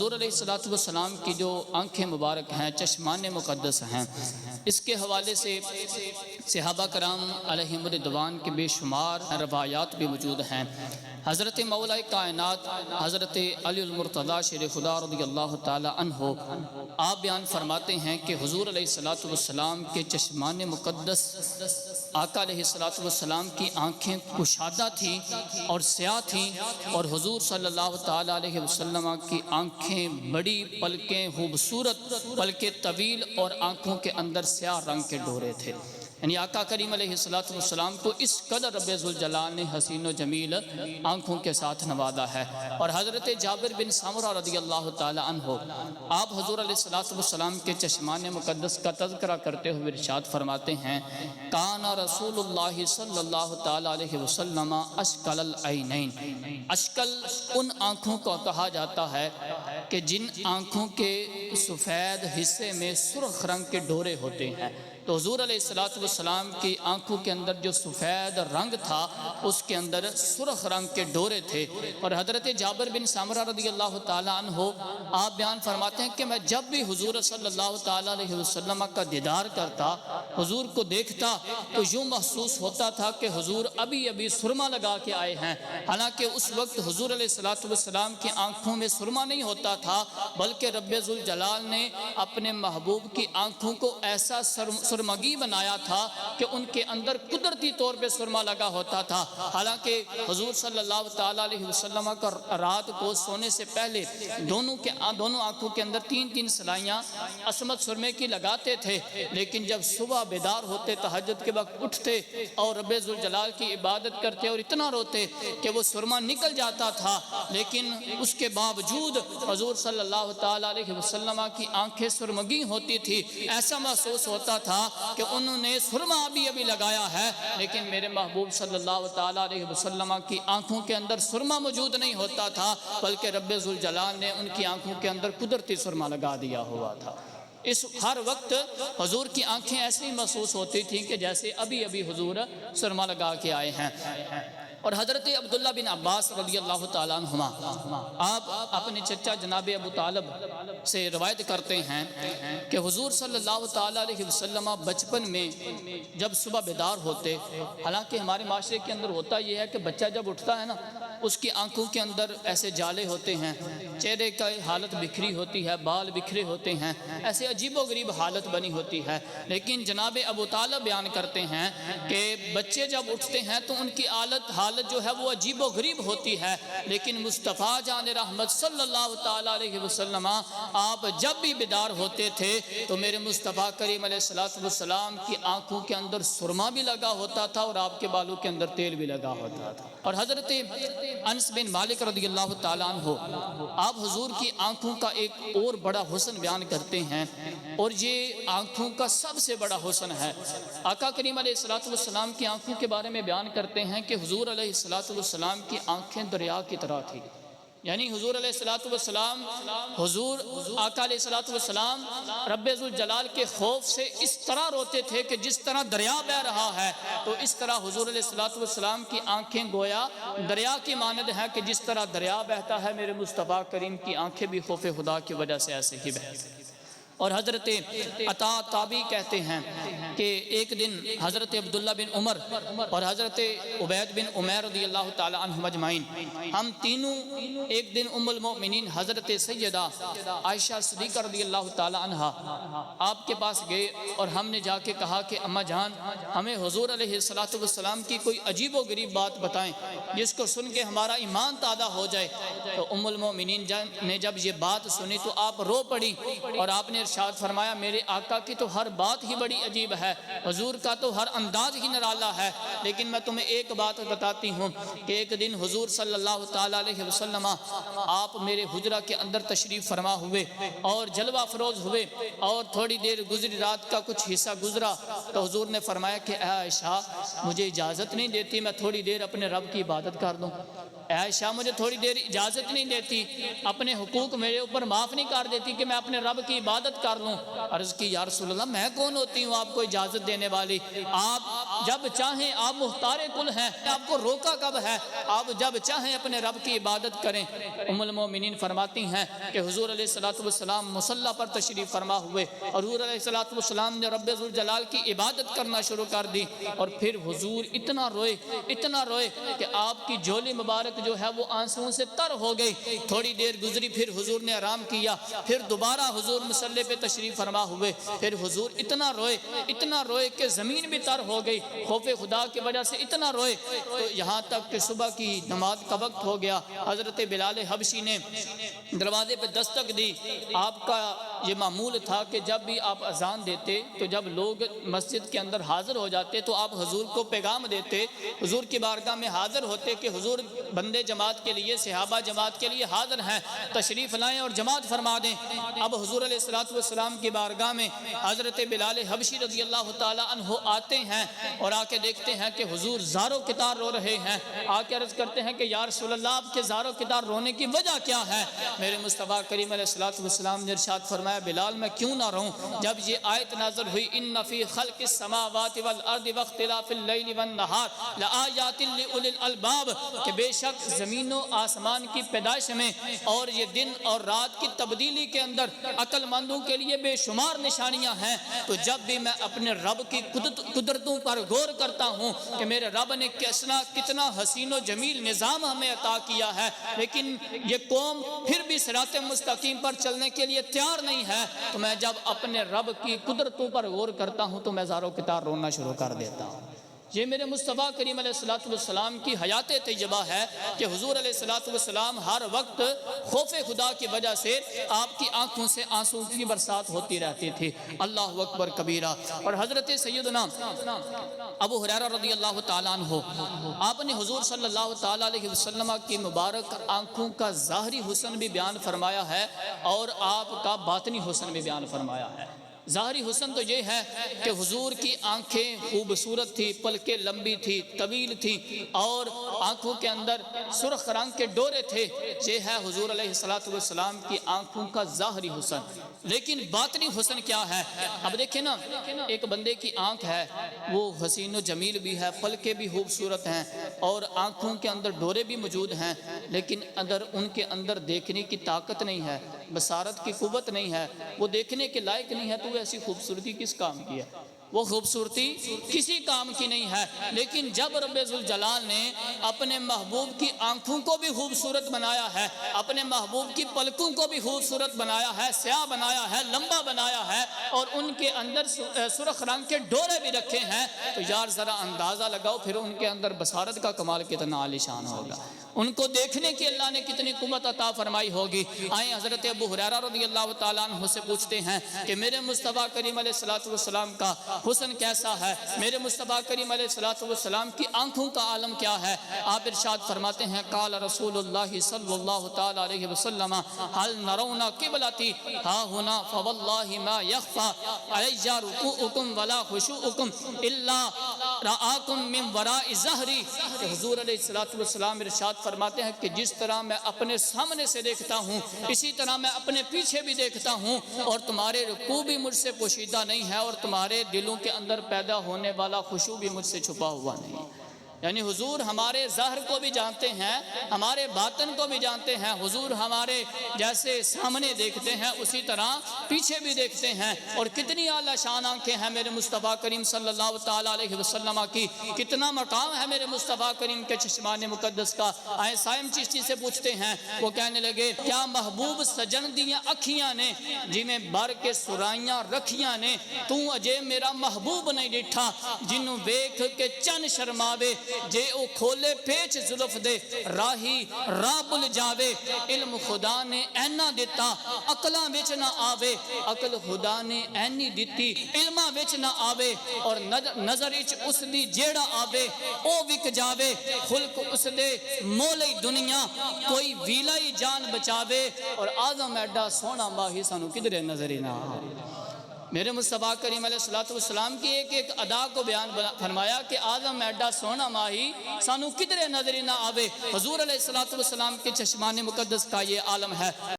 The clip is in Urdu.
حضور علیہ الصلوۃ والسلام کی جو آنکھیں مبارک ہیں، چشمان مقدس ہیں، اس کے حوالے سے صحابہ کرام علیہم رضوان کے بے شمار روایات بھی موجود ہیں۔ حضرت مولا کائنات حضرت علی المرتضیٰ شیر خدا رضی اللہ تعالی عنہ آپ بیان فرماتے ہیں کہ حضور علیہ الصلوۃ والسلام کے چشمان مقدس آقا علیہ الصلوۃ والسلام کی آنکھیں کشادہ تھیں اور سیاہ تھیں، اور حضور صلی اللہ تعالی علیہ وسلم کی آنکھیں بڑی، پلکیں خوبصورت، پلکیں طویل، اور آنکھوں کے اندر سیاہ رنگ کے ڈورے تھے۔ یعنی آقا کریم علیہ الصلوۃ والسلام کو اس قدر رب ذوالجلال نے حسین و جمیل آنکھوں کے ساتھ نوازا ہے۔ اور حضرت جابر بن سمرہ رضی اللہ تعالی عنہ آپ حضور علیہ الصلوۃ والسلام کے چشمان مقدس کا تذکرہ کرتے ہوئے ارشاد فرماتے ہیں، کان رسول اللہ صلی اللہ تعالی علیہ وسلم اشکل العینین۔ اشکل ان آنکھوں کو کہا جاتا ہے کہ جن آنکھوں کے سفید حصے میں سرخ رنگ کے ڈورے ہوتے ہیں۔ تو حضور علیہ الصلوۃ والسلام کی آنکھوں کے اندر جو سفید رنگ تھا، اس کے اندر سرخ رنگ کے ڈورے تھے۔ اور حضرت جابر بن سمرہ رضی اللہ تعالی عنہ آپ بیان فرماتے ہیں کہ میں جب بھی حضور صلی اللہ تعالی علیہ وسلم کا دیدار کرتا، حضور کو دیکھتا، تو یوں محسوس ہوتا تھا کہ حضور ابھی ابھی سرما لگا کے آئے ہیں۔ حالانکہ اس وقت حضور علیہ الصلوۃ والسلام کی آنکھوں میں سرما نہیں ہوتا تھا، بلکہ رب ذوالجلال نے اپنے محبوب کی آنکھوں کو ایسا سرمگی بنایا تھا کہ ان کے اندر قدرتی طور پہ سرما لگا ہوتا تھا۔ حالانکہ حضور صلی اللہ تعالی علیہ وسلم کا رات کو سونے سے پہلے دونوں آنکھوں کے اندر تین سلائیاں عصمت سرمے کی لگاتے تھے، لیکن جب صبح بیدار ہوتے، تہجد کے وقت اٹھتے اور رب ذوالجلال کی عبادت کرتے اور اتنا روتے کہ وہ سرما نکل جاتا تھا، لیکن اس کے باوجود حضور صلی اللہ تعالی علیہ وسلم کی آنکھیں سرمگی ہوتی تھی۔ ایسا محسوس ہوتا تھا کہ انہوں نے سرما ابھی لگایا ہے، لیکن میرے محبوب صلی اللہ تعالی علیہ وسلم کی آنکھوں کے اندر سرما موجود نہیں ہوتا تھا، بلکہ رب ذوالجلال نے ان کی آنکھوں کے اندر قدرتی سرما لگا دیا ہوا تھا۔ اس ہر وقت حضور کی آنکھیں ایسی محسوس ہوتی تھیں کہ جیسے ابھی حضور سرما لگا کے آئے ہیں۔ اور حضرت عبداللہ بن عباس رضی اللہ تعالیٰ عنہما آپ اپنے چچا جناب ابو طالب سے روایت کرتے ہیں کہ حضور صلی اللہ تعالیٰ علیہ وسلم بچپن میں جب صبح بیدار ہوتے، حالانکہ ہمارے معاشرے کے اندر ہوتا یہ ہے کہ بچہ جب اٹھتا ہے نا، اس کی آنکھوں کے اندر ایسے جالے ہوتے ہیں، چہرے کا حالت بکھری ہوتی ہے، بال بکھرے ہوتے ہیں، ایسے عجیب و غریب حالت بنی ہوتی ہے۔ لیکن جناب ابو طالب بیان کرتے ہیں کہ بچے جب اٹھتے ہیں تو ان کی حالت جو ہے وہ عجیب و غریب ہوتی ہے، لیکن مصطفیٰ جان رحمت صلی اللہ تعالی علیہ وسلم آپ جب بھی بیدار ہوتے تھے تو میرے مصطفیٰ کریم علیہ الصلوۃ والسلام کی آنکھوں کے اندر سرما بھی لگا ہوتا تھا اور آپ کے بالوں کے اندر تیل بھی لگا ہوتا تھا۔ اور حضرت انس بن مالک رضی اللہ تعالیٰ عنہ آپ حضور کی آنکھوں کا ایک اور بڑا حسن بیان کرتے ہیں، اور یہ آنکھوں کا سب سے بڑا حسن ہے۔ آقا کریم علیہ الصلوۃ والسلام کی آنکھوں کے بارے میں بیان کرتے ہیں کہ حضور علیہ الصلوۃ والسلام کی آنکھیں دریا کی طرح تھی۔ یعنی حضور علیہ الصلوۃ والسلام آقا علیہ الصلوۃ والسلام رب ذوالجلال کے خوف سے اس طرح روتے تھے کہ جس طرح دریا بہہ رہا ہے، تو اس طرح حضور علیہ الصلوۃ والسلام کی آنکھیں گویا دریا کی مانند ہیں کہ جس طرح دریا بہتا ہے، میرے مصطفیٰ کریم کی آنکھیں بھی خوف خدا کی وجہ سے ایسے ہی بہتی ہیں۔ اور حضرت عطا تابعی کہتے ہیں کہ ایک دن حضرت عبداللہ بن عمر اور حضرت عبید بن عمیر رضی اللہ تعالی عنہم اجمعین، ہم تینوں ایک دن ام المؤمنین حضرت سیدہ عائشہ صدیقہ رضی اللہ تعالی عنہا آپ کے پاس گئے، اور ہم نے جا کے کہا کہ اماں جان، ہمیں حضور علیہ الصلوۃ والسلام کی کوئی عجیب و غریب بات بتائیں جس کو سن کے ہمارا ایمان تازہ ہو جائے۔ تو ام المؤمنین نے جب یہ بات سنی تو آپ رو پڑی، اور آپ نے ارشاد فرمایا، میرے آقا کی تو ہر بات ہی بڑی عجیب ہے، حضور کا تو ہر انداز ہی نرالا ہے، لیکن میں تمہیں ایک بات بتاتی ہوں کہ ایک دن حضور صلی اللہ تعالی علیہ وسلم آپ میرے حجرہ کے اندر تشریف فرما ہوئے اور جلوہ افروز ہوئے، اور تھوڑی دیر گزری، رات کا کچھ حصہ گزرا، تو حضور نے فرمایا کہ اے عائشہ، مجھے اجازت نہیں دیتی میں تھوڑی دیر اپنے رب کی عبادت کر دوں؟ اے عائشہ مجھے تھوڑی دیر اجازت نہیں دیتی، اپنے حقوق میرے اوپر معاف نہیں کر دیتی کہ میں اپنے رب کی عبادت کر لوں؟ عرض کی یا رسول اللہ میں کون ہوتی ہوں آپ کو اجازت دینے والی؟ آپ جب چاہیں آپ مختار کل ہیں، آپ کو روکا کب ہے؟ آپ جب چاہیں اپنے رب کی عبادت کریں۔ ام المومنین فرماتی ہیں کہ حضور علیہ السلام مصلی پر تشریف فرما ہوئے، اور حضور علیہ السلام نے رب ذوالجلال کی عبادت کرنا شروع کر دی، اور پھر حضور اتنا روئے کہ آپ کی جھولی مبارک جو ہے وہ آنسوؤں سے تر ہو گئی۔ تھوڑی دیر گزری، پھر حضور نے آرام کیا، پھر دوبارہ حضور مصلی پہ تشریف فرما ہوئے، پھر حضور اتنا روئے کہ زمین بھی تر ہو گئی، خوف خدا کی وجہ سے اتنا روئے، تو یہاں تک کہ صبح کی نماز کا وقت ہو گیا۔ حضرت بلال حبشی نے دروازے پہ دستک دی۔ آپ کا یہ معمول تھا کہ جب بھی آپ اذان دیتے تو جب لوگ مسجد کے اندر حاضر ہو جاتے تو آپ حضور کو پیغام دیتے، حضور کی بارگاہ میں حاضر ہوتے کہ حضور بندے جماعت کے لیے، صحابہ جماعت کے لیے حاضر ہیں، تشریف لائیں اور جماعت فرما دیں۔ اب حضور علیہ السلام کی بارگاہ میں حضرت بلال حبشی رضی اللہ تعالی عنہ آتے ہیں اور آ کے دیکھتے ہیں کہ حضور زارو کتار رو رہے ہیں۔ آ کے عرض کرتے ہیں کہ یا رسول اللہ آپ کے زارو کتار رونے کی وجہ کیا ہے؟ میرے مصطفیٰ کریم علیہ السلام نے ارشاد فرمایا بلال میں کیوں نہ رہوں؟ جب یہ آیت نازل ہوئی ان فی خلق السماوات والارض واختلاف اللیل والنہار لآیات لأولی الالباب، کہ بے شک زمین و آسمان کی پیدائش میں اور یہ دن اور رات کی تبدیلی کے اندر عقل مندوں کے لیے بے شمار نشانیاں ہیں۔ تو جب بھی میں اپنے رب کی قدرتوں پر غور کرتا ہوں کہ میرے رب نے کتنا حسین و جمیل نظام ہمیں عطا کیا ہے، لیکن یہ قوم پھر بھی صراط مستقیم پر چلنے کے لیے تیار نہیں ہے، تو میں جب اپنے رب کی قدرتوں پر غور کرتا ہوں تو میں زارو کتار رونا شروع کر دیتا ہوں۔ یہ میرے مصطفیٰ کریم علیہ السلام کی حیات طیبہ ہے کہ حضور علیہ السلام ہر وقت خوف خدا کی وجہ سے آپ کی آنکھوں سے آنسوں کی برسات ہوتی رہتی تھی۔ اللہ اکبر کبیرہ۔ اور حضرت سیدنا ابو ہریرہ رضی اللہ تعالیٰ عنہ، آپ نے حضور صلی اللہ تعالیٰ علیہ وسلم کی مبارک آنکھوں کا ظاہری حسن بھی بیان فرمایا ہے اور آپ کا باطنی حسن بھی بیان فرمایا ہے۔ ظاہری حسن تو یہ ہے کہ حضور کی آنکھیں خوبصورت تھی، پلکیں لمبی تھی، طویل تھی، اور آنکھوں کے اندر سرخ رنگ کے ڈورے تھے۔ یہ ہے حضور علیہ السلام کی آنکھوں کا ظاہری حسن۔ لیکن باطنی حسن کیا ہے؟ اب دیکھیں نا، ایک بندے کی آنکھ ہے وہ حسین و جمیل بھی ہے، پلکیں بھی خوبصورت ہیں اور آنکھوں کے اندر ڈورے بھی موجود ہیں، لیکن اگر ان کے اندر دیکھنے کی طاقت نہیں ہے، بصارت کی قوت نہیں ہے، وہ دیکھنے کے لائق نہیں ہے، تو ایسی خوبصورتی کس کام کی ہے؟ وہ خوبصورتی کسی کام کی نہیں ہے۔ لیکن جب رب ذوالجلال نے اپنے محبوب کی آنکھوں کو بھی خوبصورت بنایا ہے، اپنے محبوب کی پلکوں کو بھی خوبصورت بنایا ہے، سیاہ بنایا ہے، لمبا بنایا ہے، اور ان کے اندر سرخ رنگ کے ڈورے بھی رکھے ہیں، تو یار ذرا اندازہ لگاؤ پھر ان کے اندر بصارت کا کمال کتنا عالیشان ہوگا، ان کو دیکھنے کی اللہ نے کتنی قوت عطا فرمائی ہوگی۔ آئیں حضرت ابو ہریرہ رضی اللہ تعالیٰ عنہ سے پوچھتے ہیں کہ میرے مصطفیٰ کریم علیہ السلام کا حسن کیسا ہے، میرے مصطفیٰ کریم علیہ السلام کی آنکھوں کا عالم کیا ہے؟ آپ ارشاد فرماتے ہیں قال رسول اللہ صلی اللہ تعالیٰ علیہ وسلم هل نرون قبلتی ہا ہنا فواللہ ما یخفى علی رکوعکم ولا خشوعکم الا رآکم من وراء ظہری، کہ حضور علیہ السلام ارشاد فرماتے ہیں کہ جس طرح میں اپنے سامنے سے دیکھتا ہوں اسی طرح میں اپنے پیچھے بھی دیکھتا ہوں، اور تمہارے رکوع بھی مجھ سے پوشیدہ نہیں ہے اور تمہارے دلوں کے اندر پیدا ہونے والا خشوع بھی مجھ سے چھپا ہوا نہیں۔ یعنی حضور ہمارے ظاہر کو بھی جانتے ہیں، ہمارے باطن کو بھی جانتے ہیں، حضور ہمارے جیسے سامنے دیکھتے ہیں اسی طرح پیچھے بھی دیکھتے ہیں، اور کتنی اعلیٰ شان آنکھیں ہیں میرے مصطفیٰ کریم صلی اللہ تعالیٰ علیہ وسلم کی، کتنا مقام ہے میرے مصطفیٰ کریم کے چشمان مقدس کا۔ آئے سائم چشتی سے پوچھتے ہیں، وہ کہنے لگے کیا محبوب سجن دیاں اکھیاں نے جی میں بار کے سرائیاں رکھیاں نے، تو اجے میرا محبوب نہیں ڈٹھا، جنوں ویکھ کے چن شرماوے جے او کھولے پیچ زلف دے راہی راہ بل جاوے، علم خدا نے اینا دیتا عقلاں وچ نہ آوے، عقل خدا نے اینی دیتی علماں وچ نہ آوے، اور نظر اچ اس دی جیڑا آوے او وک جاوے، خلق اس دے مولی دنیا کوئی ویلائی جان بچاوے، اور آدم ایڈا سونا ماہی سانو کدرے نظر نہ آوے۔ میرے مصطفیٰ کریم علیہ السلام کی ایک ایک ادا کو بیان فرمایا کہ آدم ایڈا سونا ماہی سانو کدرے نظری نہ آوے، حضور علیہ السلام کے چشمان مقدس کا یہ عالم ہے۔